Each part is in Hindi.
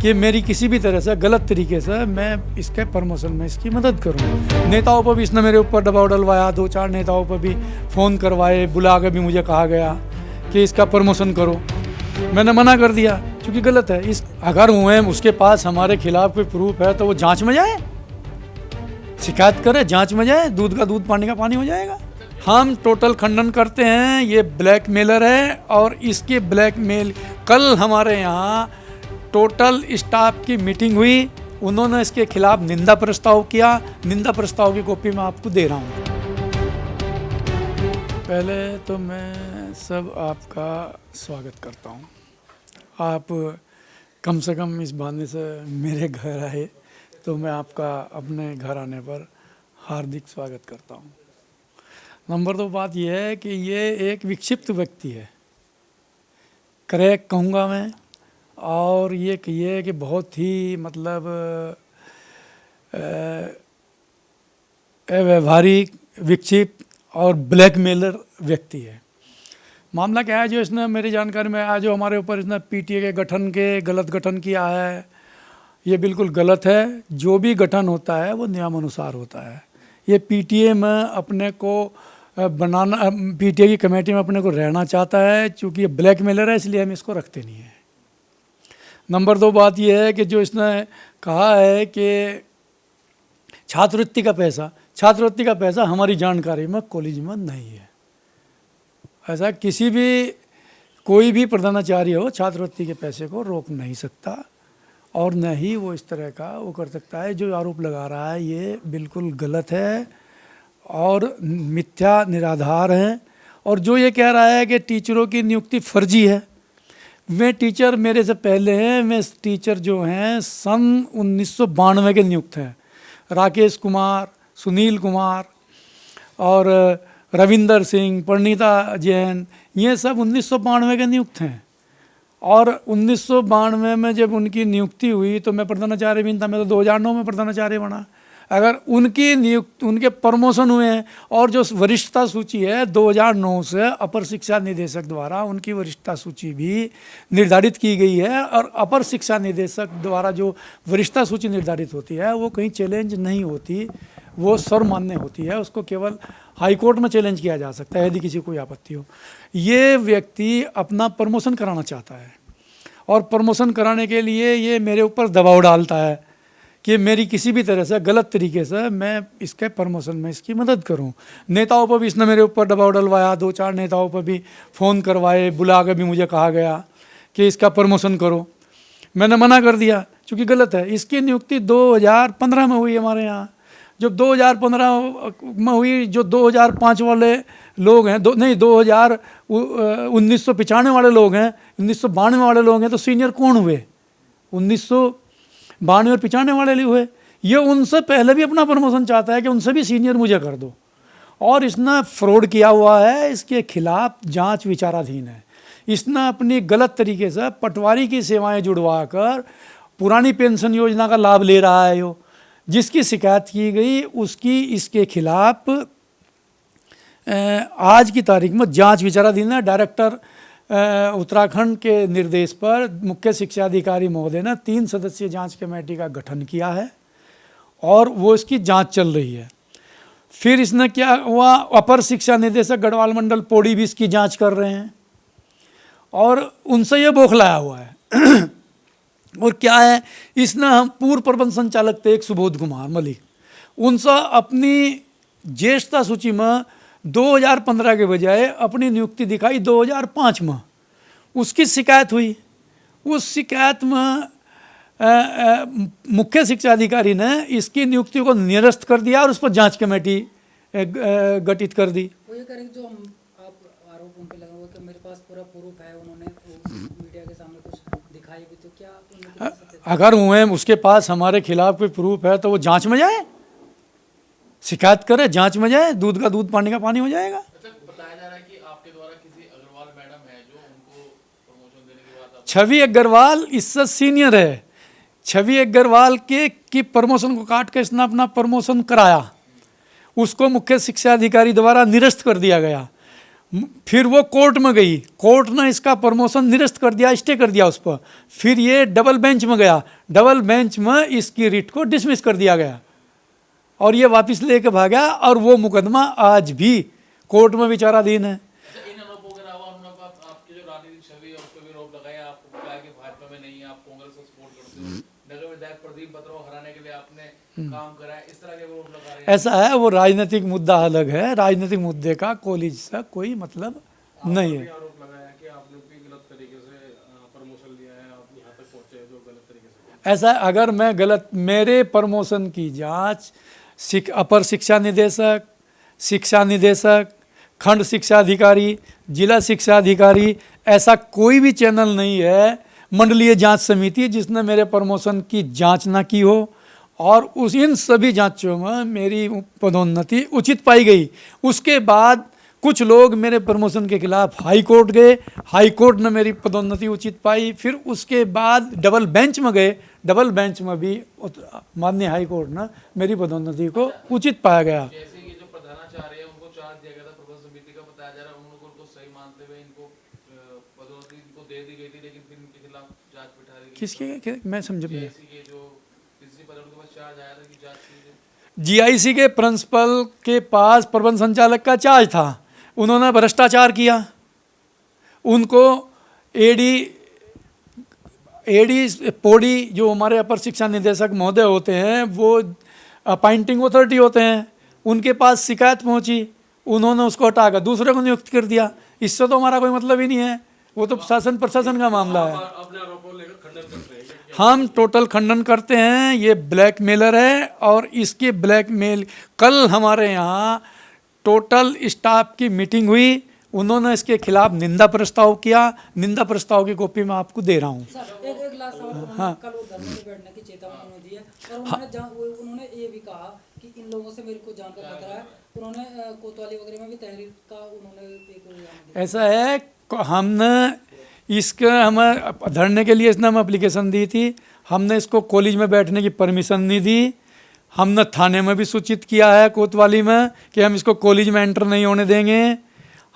कि मेरी किसी भी तरह से गलत तरीके से मैं इसके प्रमोशन में इसकी मदद करूं। नेताओं पर भी इसने मेरे ऊपर दबाव डलवाया, 2-4 नेताओं पर भी फ़ोन करवाए, बुला के भी मुझे कहा गया कि इसका प्रमोशन करो। मैंने मना कर दिया क्योंकि गलत है। इस अगर हुए उसके पास हमारे खिलाफ कोई प्रूफ है तो वो जांच में जाए, शिकायत करे, जांच में जाए, दूध का दूध पानी का पानी हो जाएगा। हम टोटल खंडन करते हैं, ये ब्लैकमेलर है और इसके ब्लैकमेल। कल हमारे यहाँ टोटल स्टाफ की मीटिंग हुई, उन्होंने इसके खिलाफ निंदा प्रस्ताव किया। निंदा प्रस्ताव की कॉपी मैं आपको दे रहा हूँ। पहले तो मैं सब आपका स्वागत करता हूँ। आप कम से कम इस बहाने से मेरे घर आए तो मैं आपका अपने घर आने पर हार्दिक स्वागत करता हूँ। नंबर 2 बात यह है कि ये एक विक्षिप्त व्यक्ति है, क्रैक कहूँगा मैं। और ये है कि बहुत ही मतलब अव्यवहारिक, विक्षिप्त और ब्लैकमेलर व्यक्ति है। मामला क्या है, जो इसने मेरी जानकारी में आया, जो हमारे ऊपर इसने पीटीए के गठन के गलत गठन किया है, ये बिल्कुल गलत है। जो भी गठन होता है वो नियमानुसार होता है। ये पीटीए में अपने को बनाना, पीटीए की कमेटी में अपने को रहना चाहता है। चूँकि ये ब्लैकमेलर है इसलिए हम इसको रखते नहीं हैं। नंबर 2 बात यह है कि जो इसने कहा है कि छात्रवृत्ति का पैसा हमारी जानकारी में कॉलेज में नहीं है। ऐसा किसी भी कोई भी प्रधानाचार्य हो छात्रवृत्ति के पैसे को रोक नहीं सकता और न ही वो इस तरह का वो कर सकता है। जो आरोप लगा रहा है ये बिल्कुल गलत है और मिथ्या, निराधार है। और जो ये कह रहा है कि टीचरों की नियुक्ति फर्जी है, वे टीचर मेरे से पहले हैं। वे टीचर जो हैं सन 1992 के नियुक्त हैं। राकेश कुमार, सुनील कुमार और रविंदर सिंह, परिणीता जैन, ये सब 1992 के नियुक्त हैं। और 1992 में जब उनकी नियुक्ति हुई तो मैं प्रधानाचार्य भी था। मैं तो 2009 में प्रधानाचार्य बना। अगर उनके प्रमोशन हुए हैं और जो वरिष्ठता सूची है 2009 से अपर शिक्षा निदेशक द्वारा उनकी वरिष्ठता सूची भी निर्धारित की गई है। और अपर शिक्षा निदेशक द्वारा जो वरिष्ठता सूची निर्धारित होती है वो कहीं चैलेंज नहीं होती, वो सर्वमान्य होती है। उसको केवल हाईकोर्ट में चैलेंज किया जा सकता है यदि किसी को कोई आपत्ति हो। ये व्यक्ति अपना प्रमोशन कराना चाहता है और प्रमोशन कराने के लिए ये मेरे ऊपर दबाव डालता है कि मेरी किसी भी तरह से गलत तरीके से मैं इसके प्रमोशन में इसकी मदद करूं। नेताओं पर भी इसने मेरे ऊपर दबाव डलवाया, 2-4 नेताओं पर भी फ़ोन करवाए, बुला के भी मुझे कहा गया कि इसका प्रमोशन करो। मैंने मना कर दिया क्योंकि गलत है। इसकी नियुक्ति 2015 में हुई हमारे यहाँ। जब 2015 में हुई, जो 2005 वाले लोग हैं, 1995 वाले लोग हैं, 1992 वाले लोग हैं, तो सीनियर कौन हुए? 1992 और 95 वाले हुए। ये उनसे पहले भी अपना प्रमोशन चाहता है कि उनसे भी सीनियर मुझे कर दो। और इसने फ्रॉड किया हुआ है, इसके खिलाफ जांच विचाराधीन है। इसने अपनी गलत तरीके से पटवारी की सेवाएं जुड़वा कर पुरानी पेंशन योजना का लाभ ले रहा है। यो जिसकी शिकायत की गई उसकी इसके खिलाफ आज की तारीख में जांच विचाराधीन है। डायरेक्टर उत्तराखंड के निर्देश पर मुख्य शिक्षा अधिकारी महोदय ने 3 सदस्यीय जांच कमेटी का गठन किया है और वो इसकी जांच चल रही है। फिर इसने क्या हुआ, अपर शिक्षा निदेशक गढ़वाल मंडल पौड़ी भी इसकी जांच कर रहे हैं और उनसे ये बौखलाया हुआ है। और क्या है, इसने हम पूर्व प्रबंध संचालक थे एक सुबोध कुमार मलिक, उनसे अपनी ज्येष्ठता सूची में 2015 के बजाय अपनी नियुक्ति दिखाई 2005 में। उसकी शिकायत हुई। उस शिकायत में मुख्य शिक्षा अधिकारी ने इसकी नियुक्ति को निरस्त कर दिया और उस पर जांच कमेटी गठित कर दी। वो ये करें जो आप आरोप उन पे लगा हुआ कि मेरे पास पूरा प्रूफ है, उन्होंने मीडिया के सामने कुछ दिखाई भी, तो क्या अगर हुए उसके पास हमारे खिलाफ कोई प्रूफ है तो वो जांच में जाए, शिकायत करे, जांच में जाए, दूध का दूध पानी का पानी हो जाएगा। बताया जा रहा है कि आपके द्वारा किसी अग्रवाल मैडम है जो उनको प्रमोशन देने के बाद छवि अग्रवाल इससे सीनियर है। छवि अग्रवाल की प्रमोशन को काट के इसने अपना प्रमोशन कराया, उसको मुख्य शिक्षा अधिकारी द्वारा निरस्त कर दिया गया। फिर वो कोर्ट में गई, कोर्ट ने इसका प्रमोशन निरस्त कर दिया, स्टे कर दिया उस पर। फिर ये डबल बेंच में गया, डबल बेंच में इसकी रिट को डिसमिस कर दिया गया और ये वापस लेके भागा और वो मुकदमा आज भी कोर्ट में विचाराधीन है। अच्छा, इन आरोपों के अलावा उन्होंने आपकी जो राजनीतिक छवि है उस पर भी आरोप लगाया, आपको कहा कि भाजपा में नहीं है, आप कांग्रेस को सपोर्ट करते हो, नगर विधायक प्रदीप बत्रा को हराने के लिए आपने काम करा है, इस तरह के आरोप लगा रहे हैं। ऐसा है, वो राजनीतिक मुद्दा अलग है, राजनीतिक मुद्दे का कॉलेज से कोई मतलब नहीं है। आरोप लगाया कि आपने भी गलत तरीके से प्रमोशन लिया है, आप यहाँ तक पहुँचे जो गलत तरीके से। ऐसा अगर मैं गलत, मेरे प्रमोशन की जांच अपर शिक्षा निदेशक, खंड शिक्षा अधिकारी, जिला शिक्षा अधिकारी, ऐसा कोई भी चैनल नहीं है, मंडलीय जांच समिति जिसने मेरे प्रमोशन की जांच ना की हो। और उस इन सभी जांचों में मेरी पदोन्नति उचित पाई गई। उसके बाद कुछ लोग मेरे प्रमोशन के खिलाफ हाई कोर्ट गए, हाई कोर्ट ने मेरी पदोन्नति उचित पाई। फिर उसके बाद डबल बेंच में गए, डबल बेंच में भी माननीय हाई कोर्ट ने मेरी पदोन्नति को उचित पाया गया। जैसे कि जो प्रधानाचार्य है उनको चार्ज दिया गया था प्रबंध समिति का, बताया जा रहा है उनको सही मानते हुए इनको पदोन्नति इनको दे दी गई थी, लेकिन फिर इनके खिलाफ जांच बिठा दी गई। किसके मैं समझ नहीं। JIC के जो प्रिंसिपल उनके पास चार्ज आया था कि जांच की। GIC के प्रिंसिपल के पास प्रबंध संचालक का चार्ज था, उन्होंने भ्रष्टाचार किया। उनको एडी पोडी जो हमारे अपर शिक्षा निदेशक महोदय होते हैं, वो अपॉइंटिंग अथॉरिटी होते हैं, उनके पास शिकायत पहुंची, उन्होंने उसको हटाकर दूसरे को नियुक्त कर दिया। इससे तो हमारा कोई मतलब ही नहीं है, वो तो शासन प्रशासन का मामला है। अपने आरोपों लेकर खंडन करते हैं क्या? हम टोटल खंडन करते हैं, ये ब्लैकमेलर है। और इसके ब्लैकमेल, कल हमारे यहाँ टोटल स्टाफ की मीटिंग हुई, उन्होंने इसके खिलाफ निंदा प्रस्ताव किया। निंदा प्रस्ताव की कॉपी मैं आपको दे रहा हूँ। सर एक लास्ट सवाल, उन्होंने कल वो धरने पे बैठने की चेतावनी उन्होंने दी है और उन्होंने ये भी कहा कि इन लोगों से मेरे को जान का खतरा है। उन्होंने कोतवाली वगैरह में भी तहरीर का उन्होंने एक बयान दिया। ऐसा है, हमने इसका हमें धरने के लिए इसने हम एप्लीकेशन दी थी, हमने इसको कॉलेज में बैठने की परमिशन नहीं दी। हमने थाने में भी सूचित किया है कोतवाली में कि हम इसको कॉलेज में एंटर नहीं होने देंगे।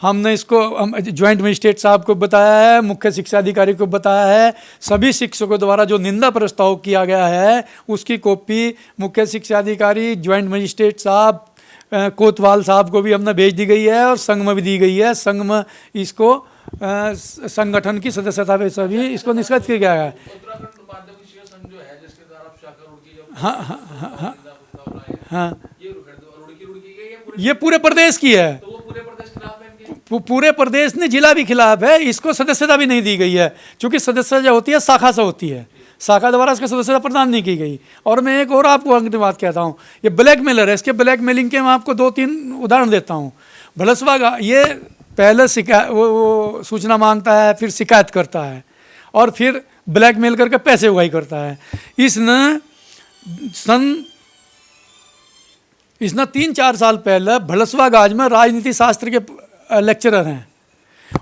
हमने इसको ज्वाइंट मजिस्ट्रेट साहब को बताया है, मुख्य शिक्षा अधिकारी को बताया है। सभी शिक्षकों द्वारा जो निंदा प्रस्ताव किया गया है उसकी कॉपी मुख्य शिक्षा अधिकारी, ज्वाइंट मजिस्ट्रेट साहब, कोतवाल साहब को भी हमने भेज दी गई है और संघ में भी दी गई है। संघ में इसको संगठन की सदस्यता पे सभी इसको निष्कृत किया गया है। उत्तराखंड माध्यमिक शिक्षा संघ जो है जिसके द्वारा आप शाखा रुड़की जो हाँ, ये रुड़की गई है ये पूरे प्रदेश की है, तो वो पूरे प्रदेश के खिलाफ है इनके। पूरे प्रदेश ने, जिला भी खिलाफ है। इसको सदस्यता भी नहीं दी गई है, क्योंकि सदस्यता जो होती है शाखा से होती है, शाखा द्वारा इसको सदस्यता प्रदान नहीं की गई। और मैं एक और आपको अंतिम बात कहता हूँ, ये ब्लैकमेलर है। इसके ब्लैकमेलिंग के मैं आपको 2-3 उदाहरण देता हूँ। भलसवा का ये पहले वो सूचना मांगता है, फिर शिकायत करता है और फिर ब्लैकमेल करके पैसे उगाही करता है। इसने 3-4 साल पहले भलसवा गाज में राजनीति शास्त्र के लेक्चरर हैं,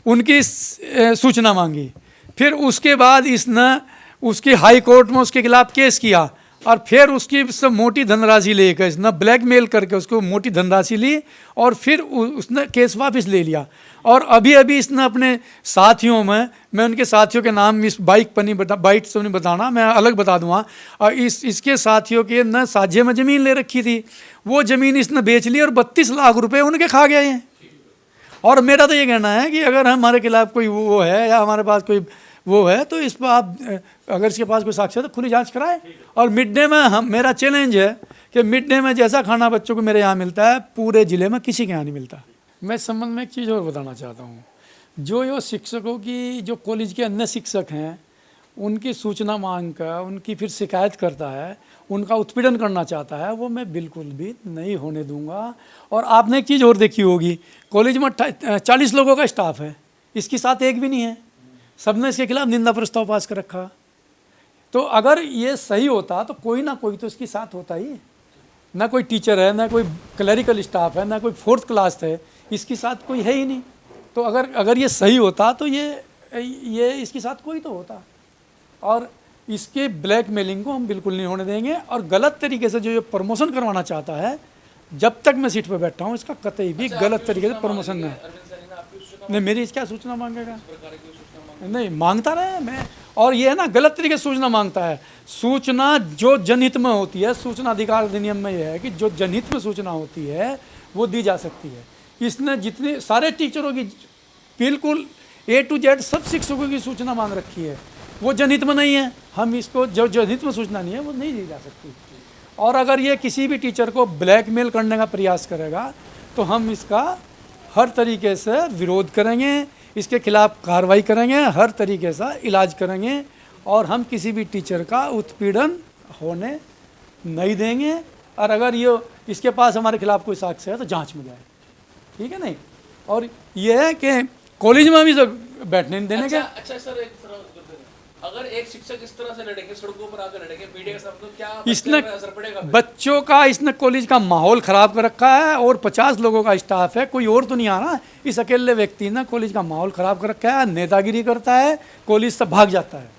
उनकी सूचना मांगी। फिर उसके बाद इसने उसकी हाई कोर्ट में उसके खिलाफ केस किया और फिर उसकी सब मोटी धनराशि लेकर इसने ब्लैकमेल करके उसको मोटी धनराशि ली और फिर उसने केस वापस ले लिया। और अभी अभी इसने अपने साथियों में, मैं उनके साथियों के नाम इस बाइक पर नहीं बाइट से नहीं बताना, मैं अलग बता दूंगा। और इसके साथियों के न साझे में ज़मीन ले रखी थी, वो ज़मीन इसने बेच ली और 32 लाख रुपए उनके खा गए हैं। और मेरा तो ये कहना है कि अगर हमारे खिलाफ कोई वो है या हमारे पास कोई वो है तो इस पर आप, अगर इसके पास कोई साक्ष्य है तो खुली जांच कराए। और मिड डे में मेरा चैलेंज है कि मिड डे में जैसा खाना बच्चों को मेरे यहाँ मिलता है पूरे ज़िले में किसी के यहाँ नहीं मिलता। मैं इस संबंध में एक चीज़ और बताना चाहता हूँ, जो ये शिक्षकों की, जो कॉलेज के अन्य शिक्षक हैं उनकी सूचना मांग कर उनकी फिर शिकायत करता है, उनका उत्पीड़न करना चाहता है, वो मैं बिल्कुल भी नहीं होने दूंगा। और आपने एक चीज़ और देखी होगी, कॉलेज में 40 लोगों का स्टाफ है, इसके साथ एक भी नहीं है, सबने इसके खिलाफ निंदा प्रस्ताव पास कर रखा। तो अगर ये सही होता तो कोई ना कोई तो इसके साथ होता ही, ना कोई टीचर है, ना कोई क्लरिकल स्टाफ है, ना कोई 4th क्लास है, इसके साथ कोई है ही नहीं। तो अगर ये सही होता तो ये इसके साथ कोई तो होता। और इसके ब्लैकमेलिंग को हम बिल्कुल नहीं होने देंगे। और गलत तरीके से जो ये प्रमोशन करवाना चाहता है, जब तक मैं सीट पर बैठा हूँ इसका कतई भी गलत तरीके से प्रमोशन नहीं। अरविंद सैनी ने आपकी नहीं, मेरी क्या सूचना मांगेगा? प्रकार की सूचना नहीं मांगता रहे मैं, और ये है ना गलत तरीके से सूचना मांगता है। सूचना जो जनहित में होती है, सूचना अधिकार अधिनियम में यह है कि जो जनहित में सूचना होती है वो दी जा सकती है। इसने जितने सारे टीचरों की बिल्कुल A to Z सब शिक्षकों की सूचना मांग रखी है, वो जनहित में नहीं है। हम इसको जो जनहित में सूचना नहीं है वो नहीं दी जा सकती। और अगर ये किसी भी टीचर को ब्लैकमेल करने का प्रयास करेगा तो हम इसका हर तरीके से विरोध करेंगे, इसके खिलाफ कार्रवाई करेंगे, हर तरीके से इलाज करेंगे, और हम किसी भी टीचर का उत्पीड़न होने नहीं देंगे। और अगर ये इसके पास हमारे खिलाफ कोई साक्ष्य है तो जांच में जाए, ठीक है नहीं। और ये है कि कॉलेज में भी तो बैठने नहीं देने के। अच्छा सर, एक तरह अगर एक शिक्षक इस तरह से लड़ेंगे, सड़कों पर आकर लड़ेंगे मीडिया के सामने, तो क्या इसने बच्चे पे असर पड़ेगा? बच्चों का, इसने कॉलेज का माहौल ख़राब कर रखा है, और 50 लोगों का स्टाफ है, कोई और तो नहीं आ रहा। इस अकेले व्यक्ति ने कॉलेज का माहौल ख़राब कर रखा है, नेतागिरी करता है, कॉलेज से भाग जाता है।